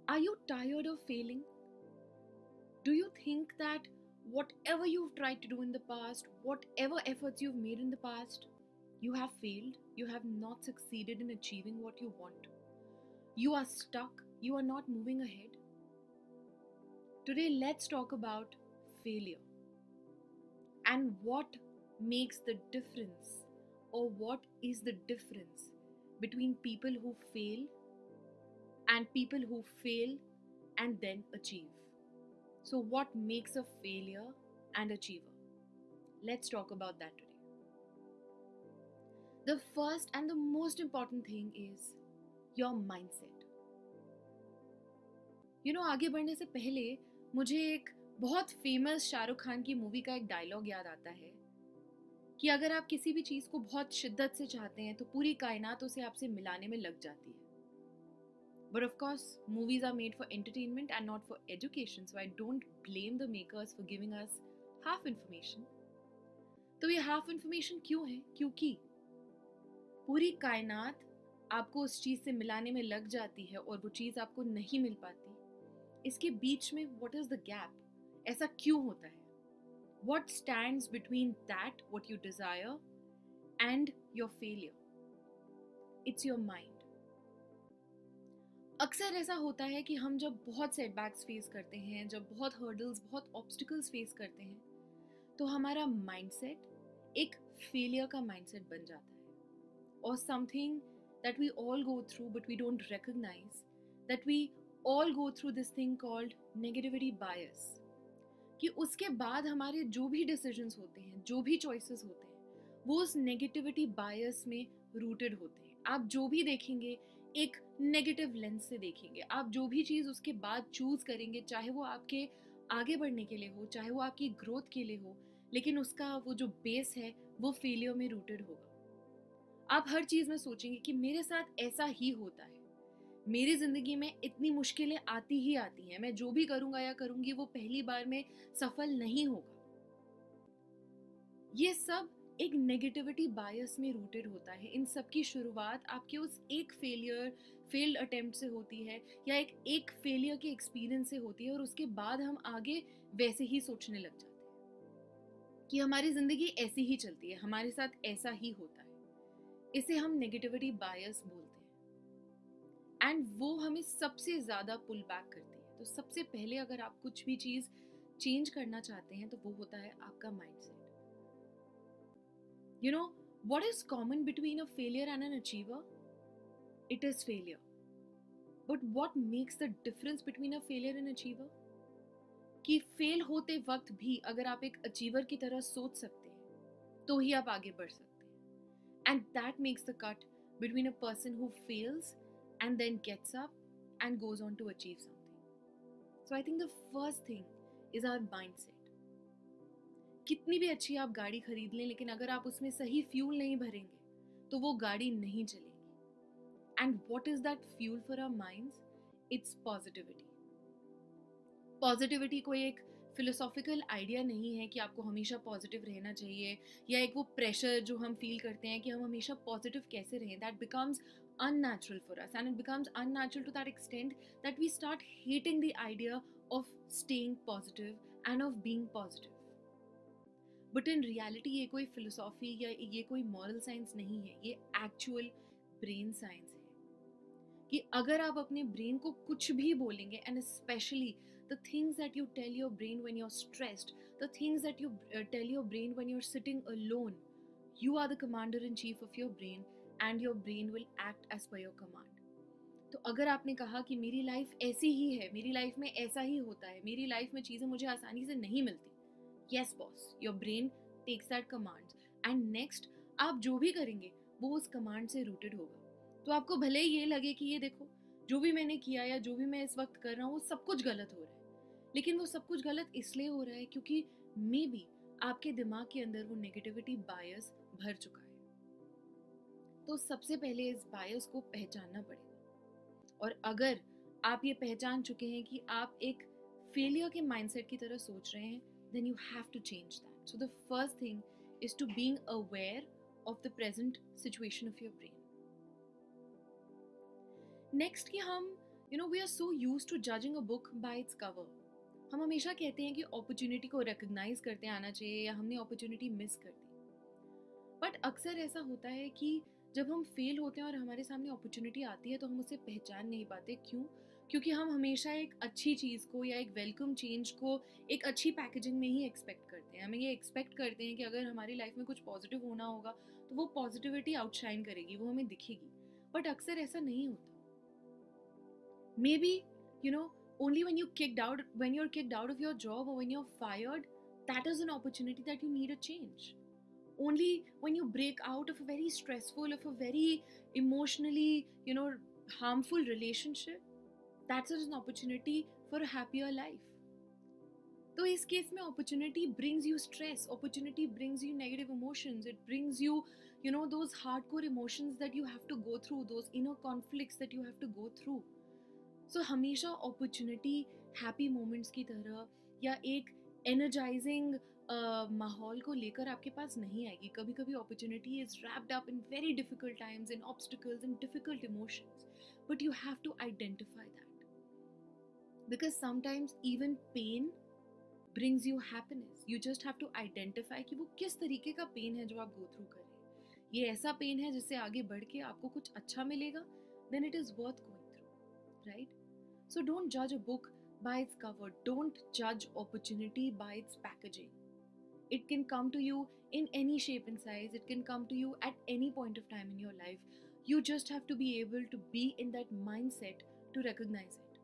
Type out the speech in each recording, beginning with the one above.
Are you tired of failing? Do you think that whatever you've tried to do in the past, whatever efforts you've made in the past, you have failed? You have not succeeded in achieving what you want? You are stuck? You are not moving ahead? Today, let's talk about failure and what makes the difference, or what is the difference between people who fail and people who fail and then achieve. So, what makes a failure and achiever? Let's talk about that today. The first and the most important thing is your mindset. आगे बढ़ने से पहले मुझे एक बहुत famous Shahrukh Khan की movie का एक डायलॉग याद आता है कि अगर आप किसी भी चीज़ को बहुत शिद्दत से चाहते हैं तो पूरी कायनात उसे आपसे मिलाने में लग जाती है. But of course, movies are made for entertainment and not for education, so I don't blame the makers for giving us half information. तो ये half information क्यों है? क्योंकि पूरी कायनात आपको उस चीज़ से मिलाने में लग जाती है और वो चीज़ आपको नहीं मिल पाती. इसके बीच में what is the gap? ऐसा क्यों होता है? What stands between that, what you desire, and your failure? It's your mind. अक्सर ऐसा होता है कि हम जब बहुत सेटबैक्स फेस करते हैं, जब बहुत हर्डल्स, बहुत ऑब्स्टिकल्स फेस करते हैं, तो हमारा माइंडसेट एक फेलियर का माइंडसेट बन जाता है. और something that we all go through but we don't recognise, that we all go through this thing called negativity bias. कि उसके बाद हमारे जो भी डिसीजंस होते हैं, जो भी चॉइसेस होते हैं, वो उस नेगेटिविटी बायस में रूटेड होते हैं. आप जो भी देखेंगे एक नेगेटिव लेंस से देखेंगे. आप जो भी चीज़ उसके बाद चूज करेंगे, चाहे वो आपके आगे बढ़ने के लिए हो, चाहे वो आपकी ग्रोथ के लिए हो, लेकिन उसका वो जो बेस है वो फेलियर में रूटेड होगा. आप हर चीज़ में सोचेंगे कि मेरे साथ ऐसा ही होता है, मेरी जिंदगी में इतनी मुश्किलें आती ही आती हैं, मैं जो भी करूंगा या करूंगी वो पहली बार में सफल नहीं होगा. ये सब एक नेगेटिविटी बायस में रूटेड होता है. इन सब की शुरुआत आपके उस एक फेल्ड अटेम्प्ट से होती है, या एक फेलियर के एक्सपीरियंस से होती है, और उसके बाद हम आगे वैसे ही सोचने लग जाते हैं कि हमारी जिंदगी ऐसी ही चलती है, हमारे साथ ऐसा ही होता है. इसे हम नेगेटिविटी बायस बोलते हैं. एंड वो हमें सबसे ज़्यादा पुल बैक करती है. तो सबसे पहले अगर आप कुछ भी चीज़ चेंज करना चाहते हैं तो वो होता है आपका mindset. What is common between a failure and an achiever? It is failure. But what makes the difference between a failure and achiever? कि फेल होते वक्त भी अगर आप एक अचीवर की तरह सोच सकते हैं तो ही आप आगे बढ़ सकते हैं. And that makes the cut between a person who fails and then gets up and goes on to achieve something. So I think the first thing is our mindset. कितनी भी अच्छी आप गाड़ी खरीद लें, लेकिन अगर आप उसमें सही फ्यूल नहीं भरेंगे तो वो गाड़ी नहीं चलेगी. And what is that fuel for our minds? It's positivity. Positivity कोई एक फिलोसॉफिकल आइडिया नहीं है कि आपको हमेशा पॉजिटिव रहना चाहिए, या एक वो प्रेशर जो हम फील करते हैं कि हम हमेशा पॉजिटिव कैसे रहें. That becomes unnatural for us, and it becomes unnatural to that extent that we start hating the idea of staying positive and of being positive. But in reality ये कोई फिलोसॉफी या ये कोई मॉरल साइंस नहीं है, ये actual brain science है. कि अगर आप अपने ब्रेन को कुछ भी बोलेंगे, and specially the things that you tell your brain when you are stressed, the things that you tell your brain when you are sitting alone, you are the commander in chief of your brain and your brain will act as per your command. तो अगर आपने कहा कि मेरी life ऐसी ही है, मेरी life में ऐसा ही होता है, मेरी लाइफ में चीज़ें मुझे आसानी से नहीं मिलती, yes boss, your brain takes that command, and next आप जो भी करेंगे वो उस कमांड से रूटेड होगा. तो आपको भले ही ये लगे कि ये देखो जो भी मैंने किया या जो भी मैं इस वक्त कर रहा हूँ वो सब कुछ गलत हो रहा है, लेकिन वो सब कुछ गलत इसलिए हो रहा है क्योंकि मे बी आपके दिमाग के अंदर वो नेगेटिविटी बायस भर चुका है. तो सबसे पहले इस बायस को पहचानना पड़ेगा. और अगर आप ये पहचान चुके हैं कि आप एक फेलियर के माइंडसेट की तरह सोच रहे हैं, then you have to change that. So the first thing is to being aware of the present situation of your brain. Next कि हम You know, we are so used to judging a book by its cover. हम हमेशा कहते हैं कि opportunity को recognise करते आना चाहिए या हमने अपॉर्चुनिटी मिस कर दी. बट अक्सर ऐसा होता है कि जब हम फेल होते हैं और हमारे सामने अपॉर्चुनिटी आती है तो हम उसे पहचान नहीं पाते. क्यों? क्योंकि हम हमेशा एक अच्छी चीज़ को या एक वेलकम चेंज को एक अच्छी पैकेजिंग में ही एक्सपेक्ट करते हैं. हमें ये एक्सपेक्ट करते हैं कि अगर हमारी लाइफ में कुछ पॉजिटिव होना होगा तो वो पॉजिटिविटी आउटशाइन करेगी, वो हमें दिखेगी. बट अक्सर ऐसा नहीं होता. May be you know only when you're kicked out of your job or when you're fired, that is an opportunity that you need a change. Only when you break out of a very stressful, of a very emotionally, harmful relationship, that's an opportunity for a happier life. तो इस case में opportunity brings you stress, opportunity brings you negative emotions, it brings you, those hardcore emotions that you have to go through, those inner conflicts that you have to go through. So हमेशा opportunity happy moments की तरह या एक energizing माहौल को लेकर आपके पास नहीं आएगी. कभी कभी opportunity is wrapped up in very difficult times, in obstacles, in difficult emotions. But you have to identify that. Because sometimes even pain brings you happiness. You just have to identify कि वो किस तरीके का pain है जो आप go through कर रहे हैं. ये ऐसा pain है जिससे आगे बढ़ के आपको कुछ अच्छा मिलेगा, then it is worth going through, right? So don't judge a book by its cover. Don't judge opportunity by its packaging. It can come to you in any shape and size. It can come to you at any point of time in your life. You just have to be able to be in that mindset to recognize it.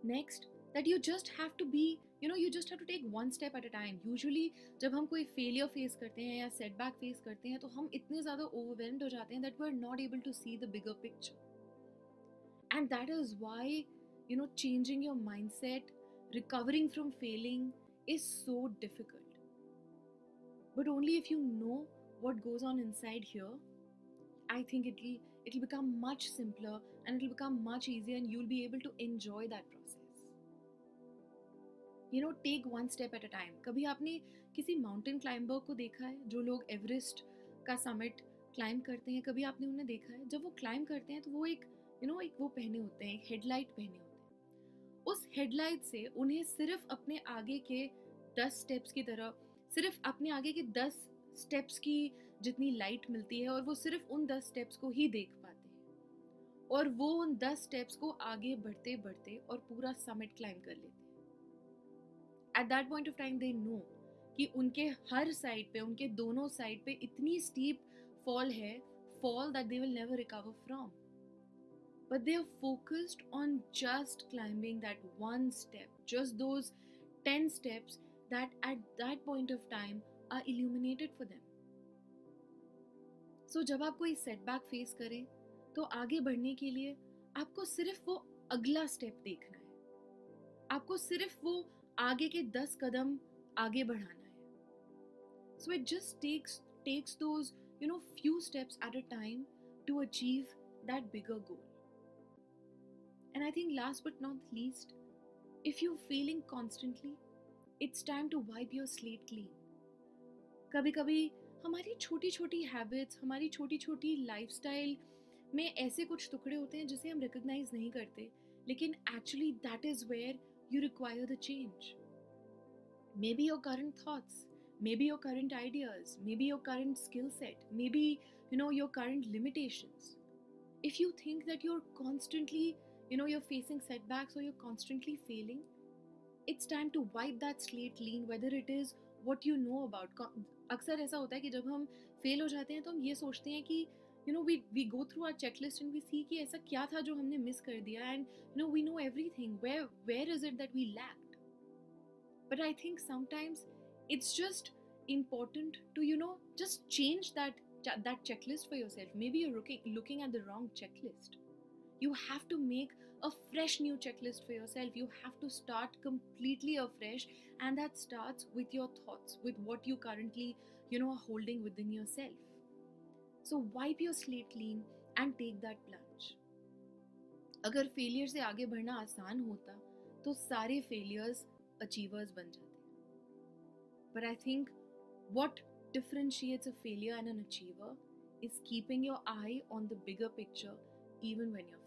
Next, that you just have to be, you just have to take one step at a time. Usually, जब हम कोई failure face करते हैं या setback face करते हैं तो हम इतने ज़्यादा overwhelmed हो जाते हैं that we're not able to see the bigger picture. And that is why, changing your mindset, recovering from failing is so difficult. But only if you know what goes on inside here, I think it'll become much simpler and it'll become much easier and you'll be able to enjoy that process. Take one step at a time. कभी आपने किसी mountain climber को देखा है जो लोग Everest का summit climb करते हैं? कभी आपने उन्हें देखा है? जब वो climb करते हैं तो वो एक वो पहने होते हैं, एक हेडलाइट पहने होते हैं. उस हेडलाइट से उन्हें सिर्फ अपने आगे के 10 स्टेप्स की तरह, सिर्फ अपने आगे के 10 स्टेप्स की जितनी लाइट मिलती है और वो सिर्फ उन 10 स्टेप्स को ही देख पाते हैं. और वो उन 10 स्टेप्स को आगे बढ़ते बढ़ते और पूरा समिट क्लाइम कर लेते हैं. At that point of time they know कि उनके हर साइड पे, उनके दोनों साइड पे इतनी स्टीप फॉल है, fall that they will never recover from. But they are focused on just climbing that one step, just those 10 steps that at that point of time are illuminated for them. So जब आप कोई setback face करें तो आगे बढ़ने के लिए आपको सिर्फ वो अगला स्टेप देखना है, आपको सिर्फ वो आगे के 10 कदम आगे बढ़ाना है. So it just takes those few steps at a time to achieve that bigger goal. And I think last but not least, if you're failing constantly, it's time to wipe your slate clean. कभी कभी हमारी छोटी छोटी habits, हमारी छोटी छोटी lifestyle में ऐसे कुछ टुकड़े होते हैं जिसे हम रिकॉग्नाइज नहीं करते, लेकिन actually that is where you require the change. Maybe your current thoughts, maybe your current ideas, maybe your current skill set, maybe your current limitations. If you think that you're constantly you're facing setbacks or you're constantly failing, it's time to wipe that slate clean, whether it is what you know about. अक्सर ऐसा होता है कि जब हम fail हो जाते हैं तो हम ये सोचते हैं कि we go through our checklist and we see कि ऐसा क्या था जो हमने मिस कर दिया, and we know everything. Where is it that we lacked? But I think sometimes it's just important to just change that checklist for yourself. Maybe you're looking at the wrong checklist. You have to make a fresh new checklist for yourself. You have to start completely afresh, and that starts with your thoughts, with what you currently are holding within yourself. So wipe your slate clean and take that plunge. अगर failure से आगे बढ़ना आसान होता तो सारे failures achievers बन जाते. But I think what differentiates a failure and an achiever is keeping your eye on the bigger picture, even when you're